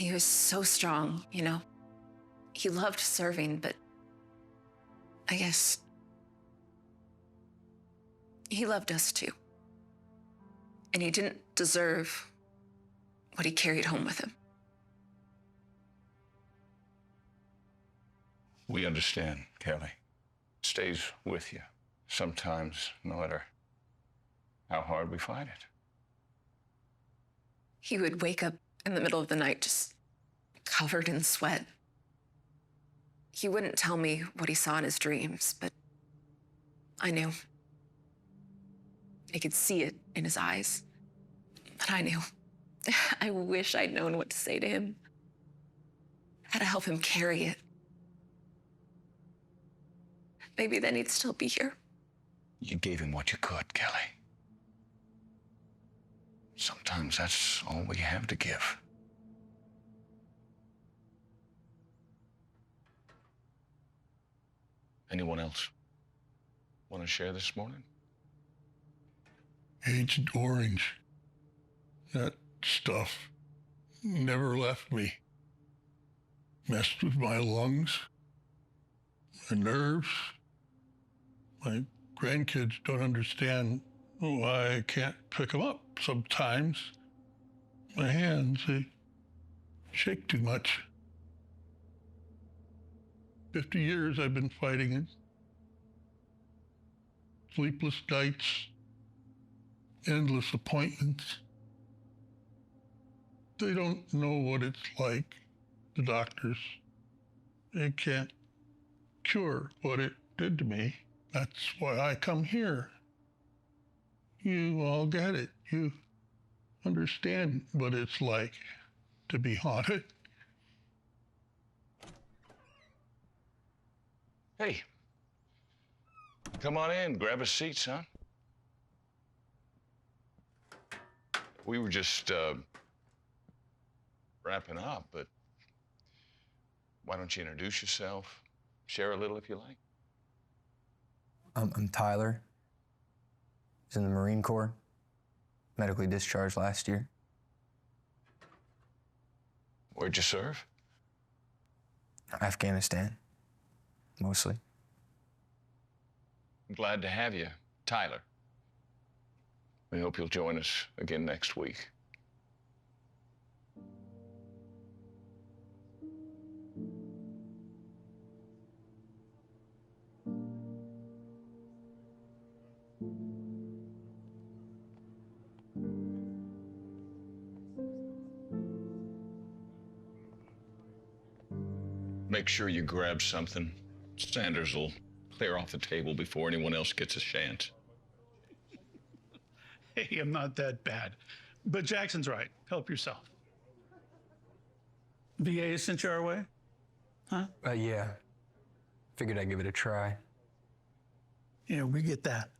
He was so strong, you know. He loved serving, but I guess he loved us too. And he didn't deserve what he carried home with him. We understand, Kelly. Stays with you. Sometimes, no matter how hard we fight it. He would wake up in the middle of the night just covered in sweat. He wouldn't tell me what he saw in his dreams, but I knew. I could see it in his eyes, but I knew. I wish I'd known what to say to him, how to help him carry it. Maybe then he'd still be here. You gave him what you could, Kelly. Sometimes that's all we have to give. Anyone else want to share this morning? Agent Orange. That stuff never left me. Messed with my lungs, my nerves. My grandkids don't understand why I can't pick them up sometimes. My hands, they shake too much. 50 years I've been fighting it. Sleepless nights, endless appointments. They don't know what it's like, the doctors. They can't cure what it did to me. That's why I come here. You all get it. You understand what it's like to be haunted. Hey, come on in, grab a seat, son. We were just wrapping up, but why don't you introduce yourself? Share a little if you like. I'm Tyler. He's in the Marine Corps. Medically discharged last year. Where'd you serve? Afghanistan, mostly. I'm glad to have you, Tyler. We hope you'll join us again next week. Make sure you grab something. Sanders will clear off the table before anyone else gets a chance. Hey, I'm not that bad. But Jackson's right. Help yourself. VA sent you our way? Huh? Yeah. Figured I'd give it a try. Yeah, we get that.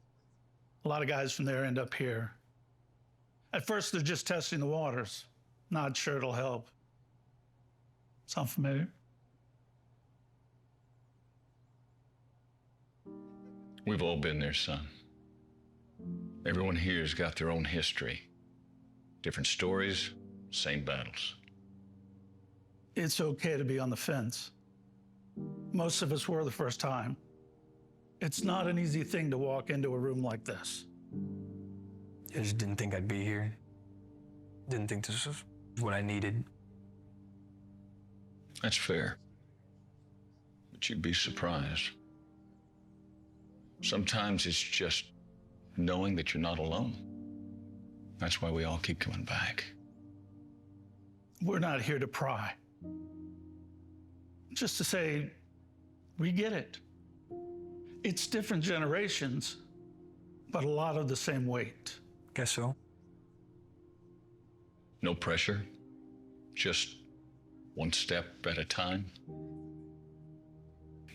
A lot of guys from there end up here. At first, they're just testing the waters. Not sure it'll help. Sound familiar? We've all been there, son. Everyone here's got their own history. Different stories, same battles. It's okay to be on the fence. Most of us were the first time. It's not an easy thing to walk into a room like this. I just didn't think I'd be here. Didn't think this was what I needed. That's fair. But you'd be surprised. Sometimes it's just knowing that you're not alone. That's why we all keep coming back. We're not here to pry. Just to say, we get it. It's different generations, but a lot of the same weight. Guess so. No pressure, just one step at a time.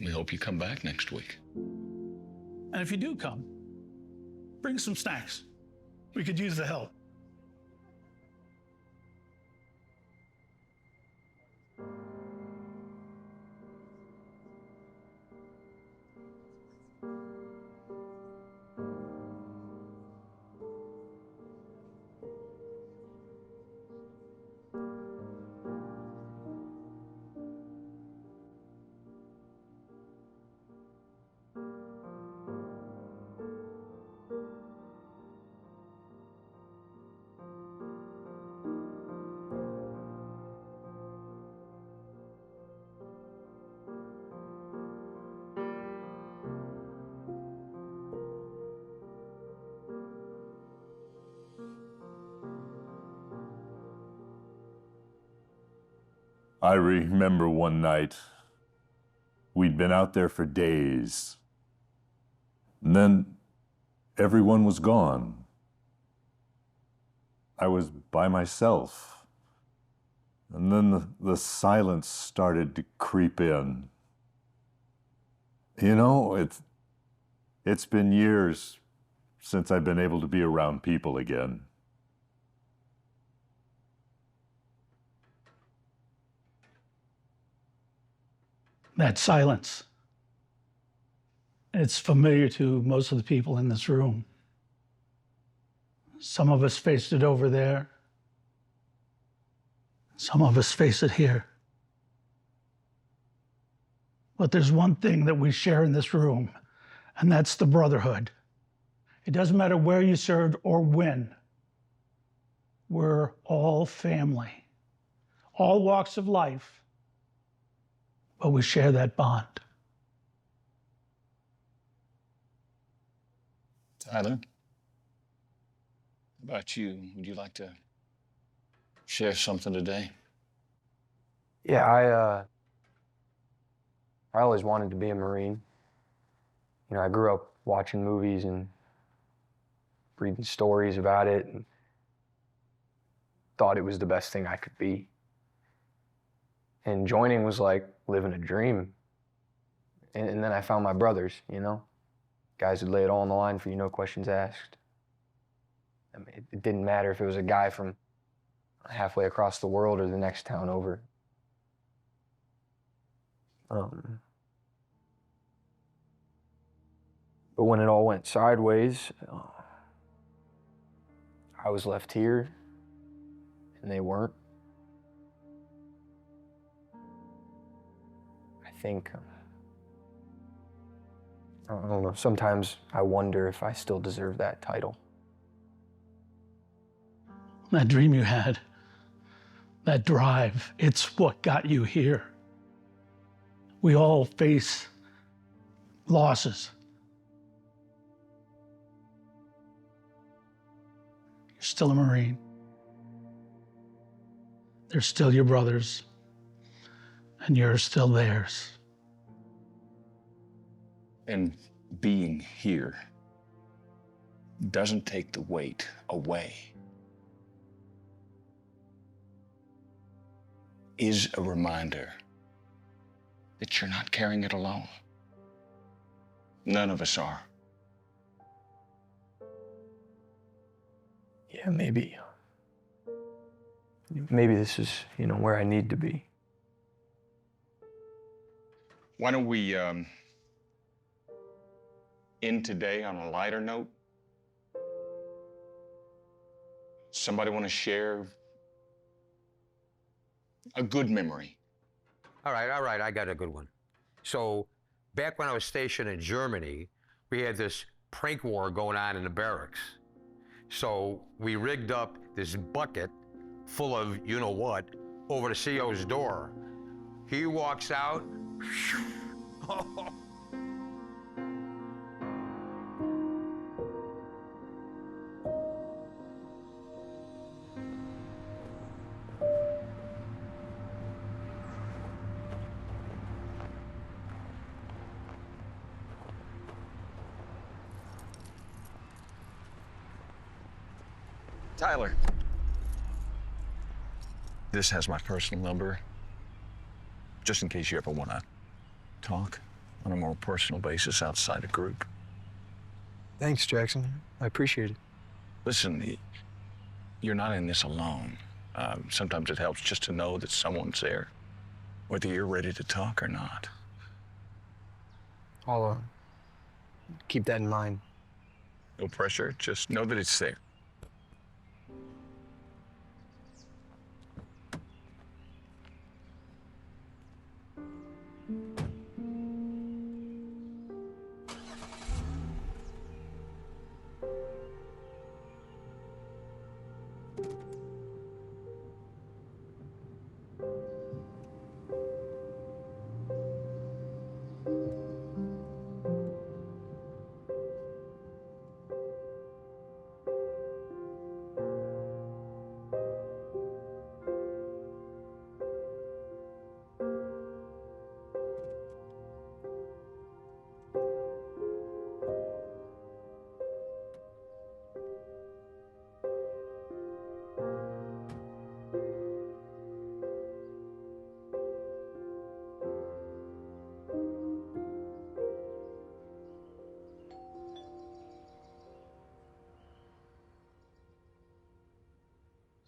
We hope you come back next week. And if you do come, bring some snacks. We could use the help. I remember one night, we'd been out there for days, and then everyone was gone. I was by myself, and then the silence started to creep in. You know, it's been years since I've been able to be around people again. That silence. It's familiar to most of the people in this room. Some of us faced it over there. Some of us face it here. But there's one thing that we share in this room, and that's the brotherhood. It doesn't matter where you served or when. We're all family, all walks of life, but we share that bond. Tyler, how about you? Would you like to share something today? Yeah, I always wanted to be a Marine. You know, I grew up watching movies and reading stories about it and thought it was the best thing I could be. And joining was like living a dream. And then I found my brothers, you know, guys who'd lay it all on the line for you, no questions asked. I mean, it didn't matter if it was a guy from halfway across the world or the next town over. But when it all went sideways, I was left here, and they weren't. I think, I don't know, sometimes I wonder if I still deserve that title. That dream you had, that drive, it's what got you here. We all face losses. You're still a Marine. They're still your brothers, and you're still theirs. And being here doesn't take the weight away. Is a reminder that you're not carrying it alone. None of us are. Yeah, maybe this is, you know, where I need to be. Why don't we end today on a lighter note? Somebody want to share a good memory? All right, I got a good one. So, back when I was stationed in Germany, we had this prank war going on in the barracks. So, we rigged up this bucket full of you-know-what over the CO's door. He walks out. Tyler. This has my personal number, just in case you ever want to talk on a more personal basis outside a group. Thanks, Jackson. I appreciate it. Listen, you're not in this alone. Sometimes it helps just to know that someone's there, whether you're ready to talk or not. I'll keep that in mind. No pressure, just know that it's there.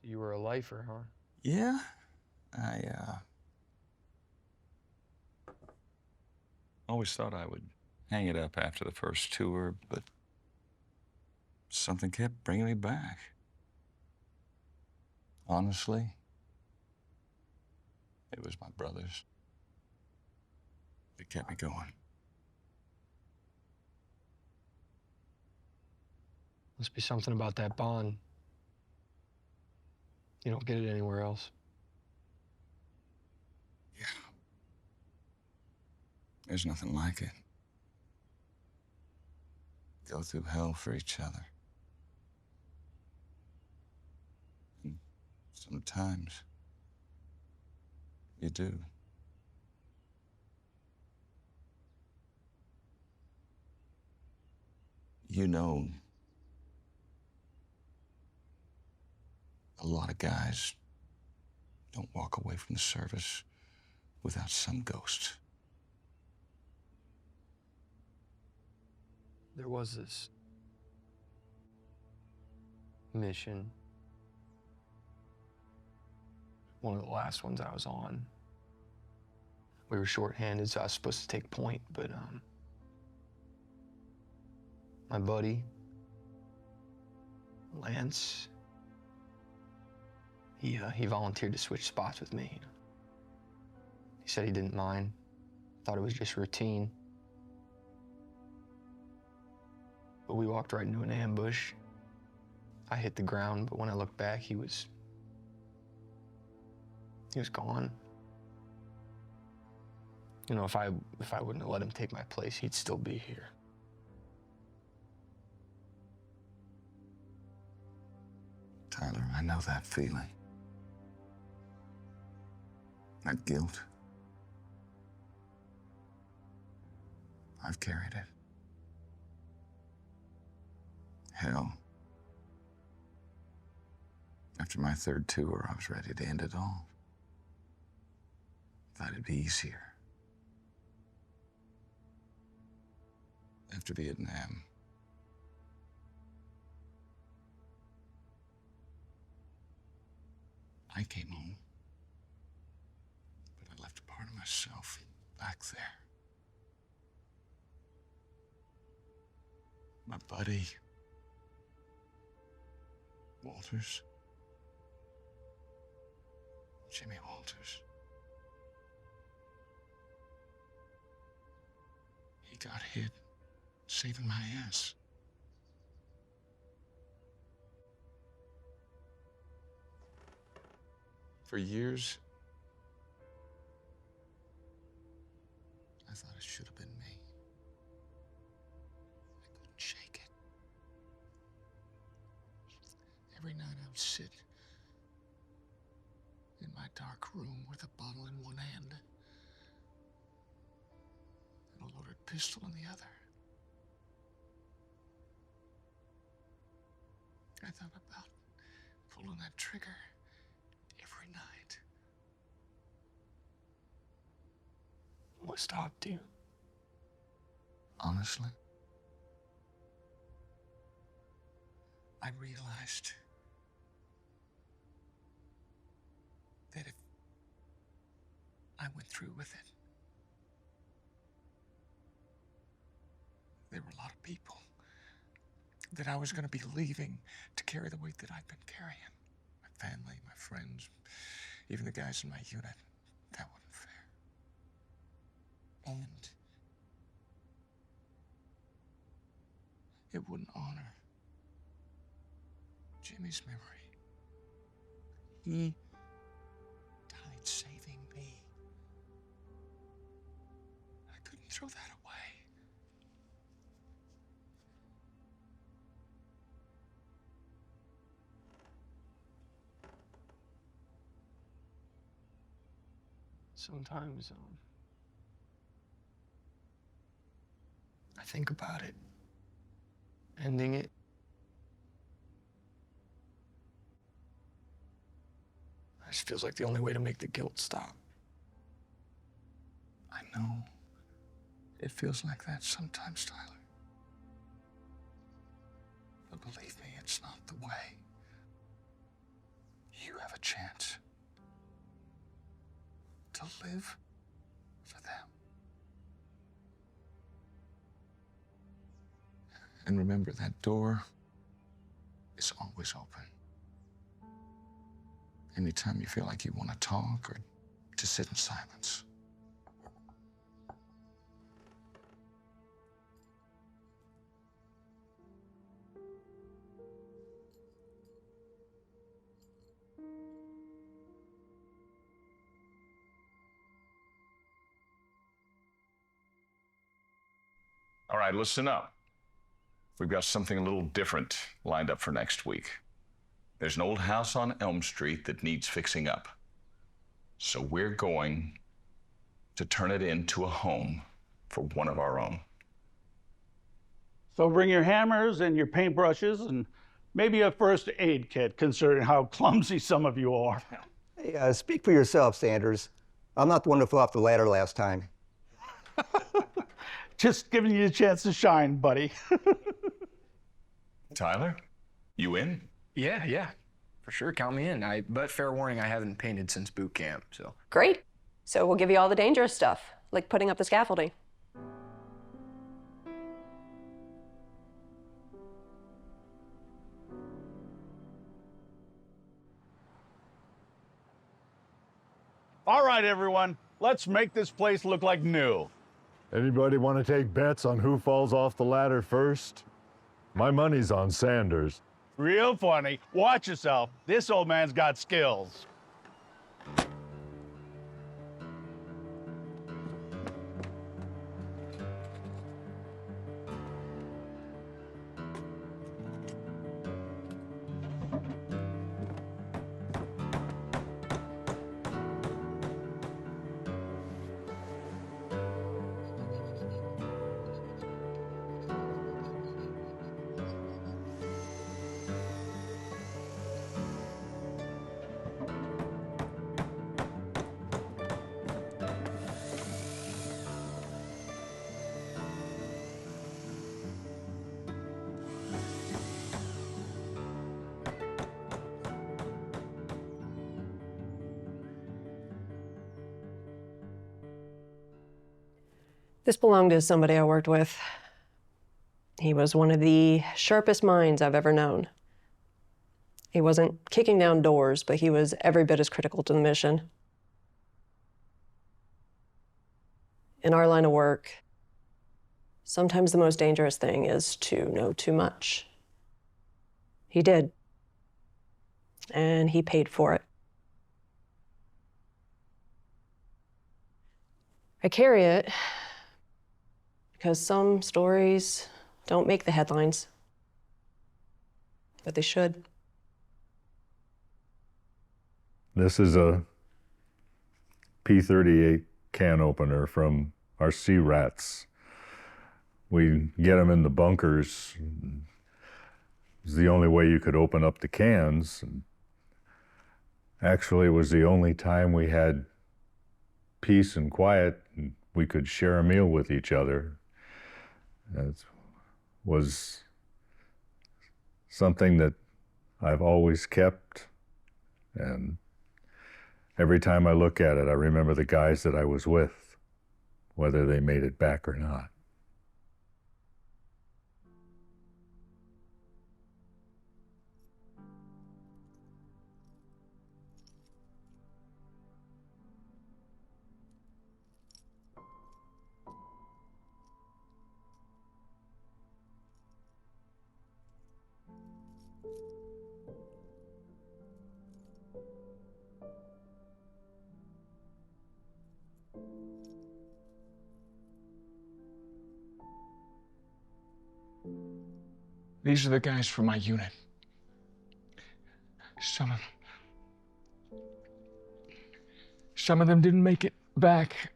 You were a lifer, huh? Yeah, I always thought I would hang it up after the first tour, but something kept bringing me back. Honestly, it was my brothers that kept me going. Must be something about that bond. You don't get it anywhere else. Yeah. There's nothing like it. Go through hell for each other. And sometimes you do. You know, a lot of guys don't walk away from the service without some ghost. There was this mission, one of the last ones I was on. We were shorthanded, so I was supposed to take point, but my buddy, Lance, he volunteered to switch spots with me. He said he didn't mind, thought it was just routine. But we walked right into an ambush. I hit the ground, but when I looked back, he was gone. You know, if I wouldn't have let him take my place, he'd still be here. Tyler, I know that feeling. That guilt. I've carried it. Hell. After my third tour, I was ready to end it all. Thought it'd be easier. After Vietnam, I came home, but I left a part of myself back there. My buddy, Walters, Jimmy Walters. He got hit, saving my ass. For years, I thought it should have been me. I couldn't shake it. Every night I would sit in my dark room with a bottle in one hand and a loaded pistol in the other. I thought about pulling that trigger every night. What stopped you? Honestly, I realized that if I went through with it, there were a lot of people that I was going to be leaving to carry the weight that I'd been carrying. My family, my friends, even the guys in my unit. That wasn't fair. And it wouldn't honor Jimmy's memory. He died saving me. I couldn't throw that away. Sometimes, I think about it. Ending it. It just feels like the only way to make the guilt stop. I know. It feels like that sometimes, Tyler. But believe me, it's not the way. the chance to live for them. And remember, that door is always open. Anytime you feel like you want to talk or to sit in silence. All right, listen up. We've got something a little different lined up for next week. There's an old house on Elm Street that needs fixing up. So we're going to turn it into a home for one of our own. So bring your hammers and your paintbrushes and maybe a first aid kit, considering how clumsy some of you are. Hey, speak for yourself, Sanders. I'm not the one who fell off the ladder last time. Just giving you a chance to shine, buddy. Tyler, you in? Yeah, for sure, count me in. But fair warning, I haven't painted since boot camp, so. Great. So we'll give you all the dangerous stuff, like putting up the scaffolding. All right, everyone, let's make this place look like new. Anybody want to take bets on who falls off the ladder first? My money's on Sanders. Real funny. Watch yourself. This old man's got skills. This belonged to somebody I worked with. He was one of the sharpest minds I've ever known. He wasn't kicking down doors, but he was every bit as critical to the mission. In our line of work, sometimes the most dangerous thing is to know too much. He did. And he paid for it. I carry it because some stories don't make the headlines, but they should. This is a P38 can opener from our sea rats. We get them in the bunkers. It's the only way you could open up the cans. Actually, it was the only time we had peace and quiet and we could share a meal with each other. It was something that I've always kept, and every time I look at it, I remember the guys that I was with, whether they made it back or not. These are the guys from my unit. Some of them didn't make it back.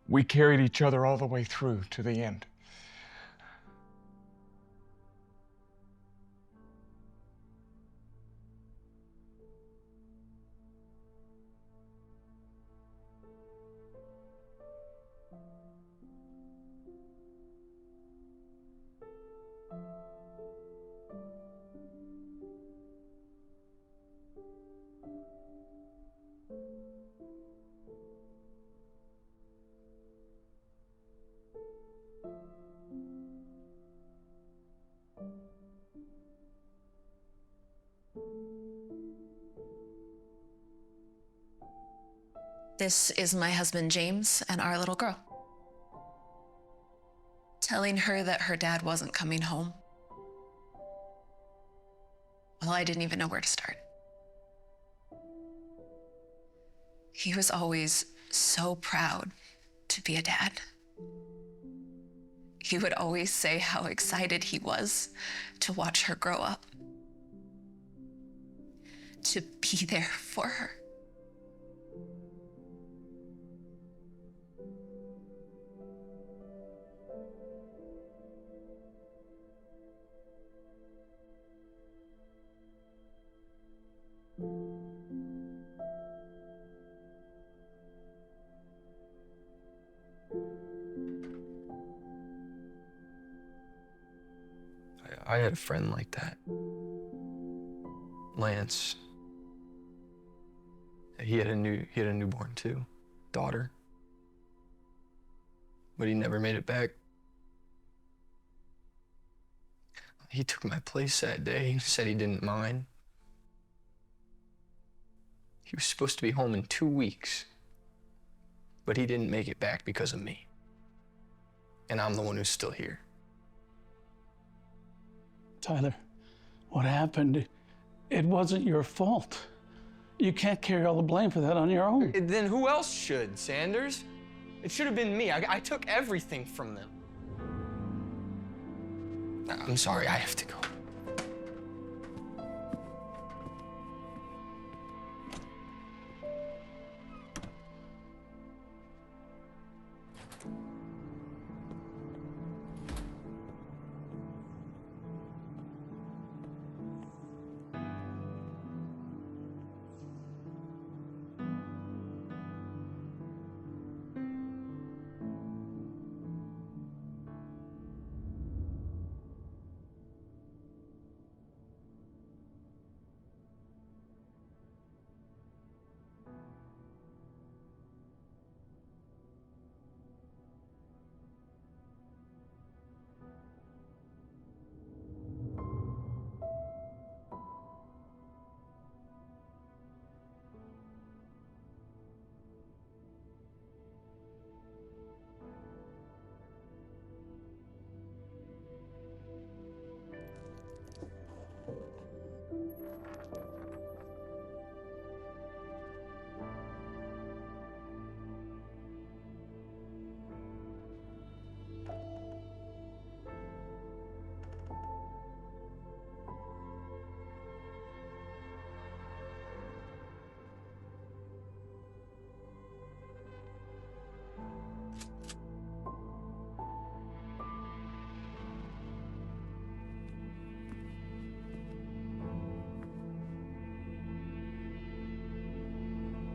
We carried each other all the way through to the end. This is my husband, James, and our little girl. Telling her that her dad wasn't coming home. Well, I didn't even know where to start. He was always so proud to be a dad. He would always say how excited he was to watch her grow up, to be there for her. I had a friend like that. Lance. He had a newborn too, daughter. But he never made it back. He took my place that day. He said he didn't mind. He was supposed to be home in 2 weeks, but he didn't make it back because of me. And I'm the one who's still here. Tyler, what happened, it wasn't your fault. You can't carry all the blame for that on your own. Then who else should, Sanders? It should have been me. I took everything from them. I'm sorry, I have to go.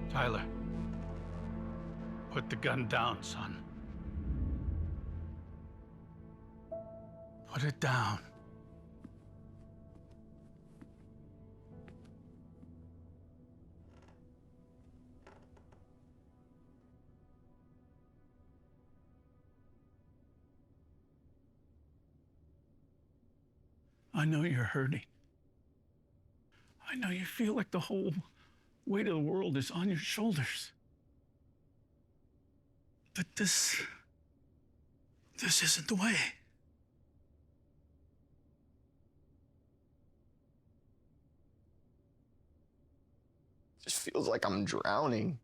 Tyler, put the gun down, son. Put it down. I know you're hurting. I know you feel like the whole weight of the world is on your shoulders. But this isn't the way. It just feels like I'm drowning.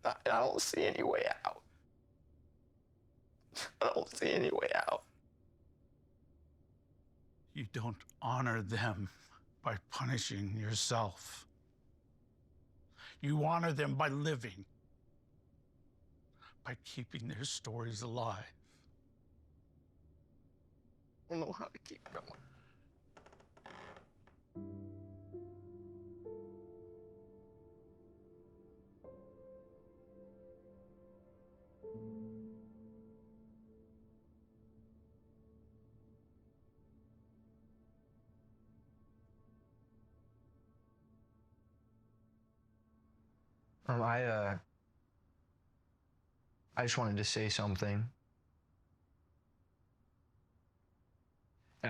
I don't see any way out. I don't see any way out. You don't honor them by punishing yourself. You honor them by living, by keeping their stories alive. I don't know how to keep going. I just wanted to say something.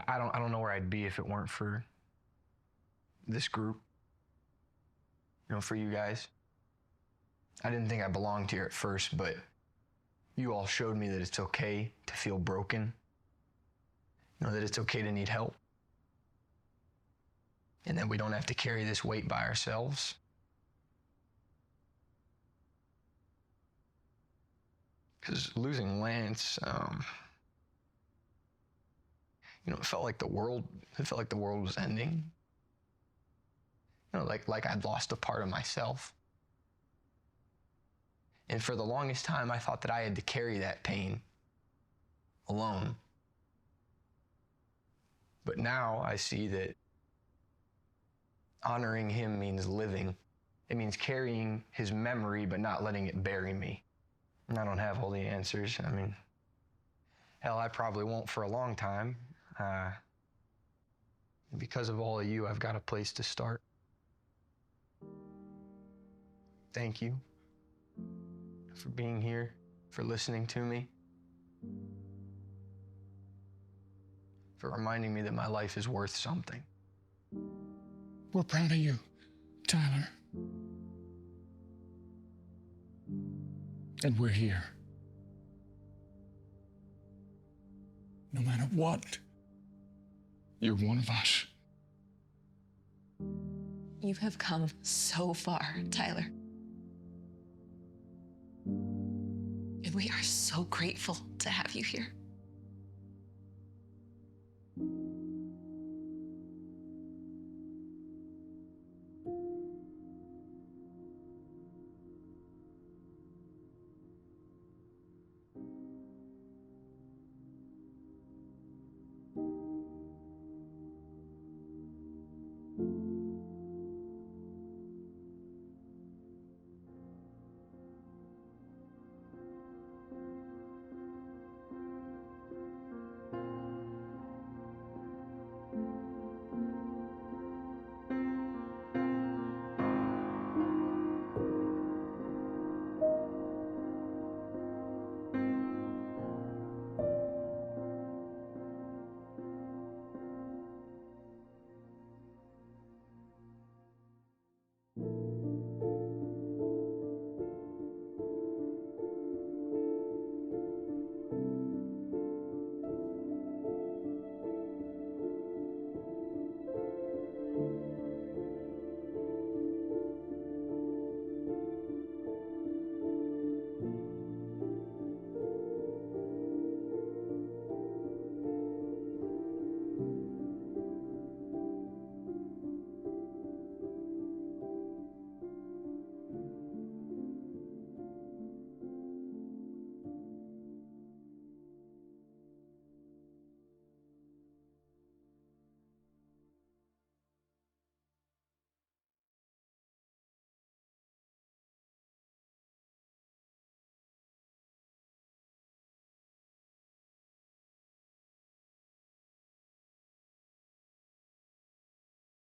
I don't know where I'd be if it weren't for this group, for you guys. I didn't think I belonged here at first, but you all showed me that it's okay to feel broken, that it's okay to need help, and that we don't have to carry this weight by ourselves. Because losing Lance, it felt like the world was ending. Like I'd lost a part of myself. And for the longest time, I thought that I had to carry that pain alone. But now I see that honoring him means living. It means carrying his memory, but not letting it bury me. And I don't have all the answers. I mean, hell, I probably won't for a long time. Because of all of you, I've got a place to start. Thank you for being here, for listening to me, for reminding me that my life is worth something. We're proud of you, Tyler. And we're here. No matter what, you're one of us. You have come so far, Tyler. And we are so grateful to have you here.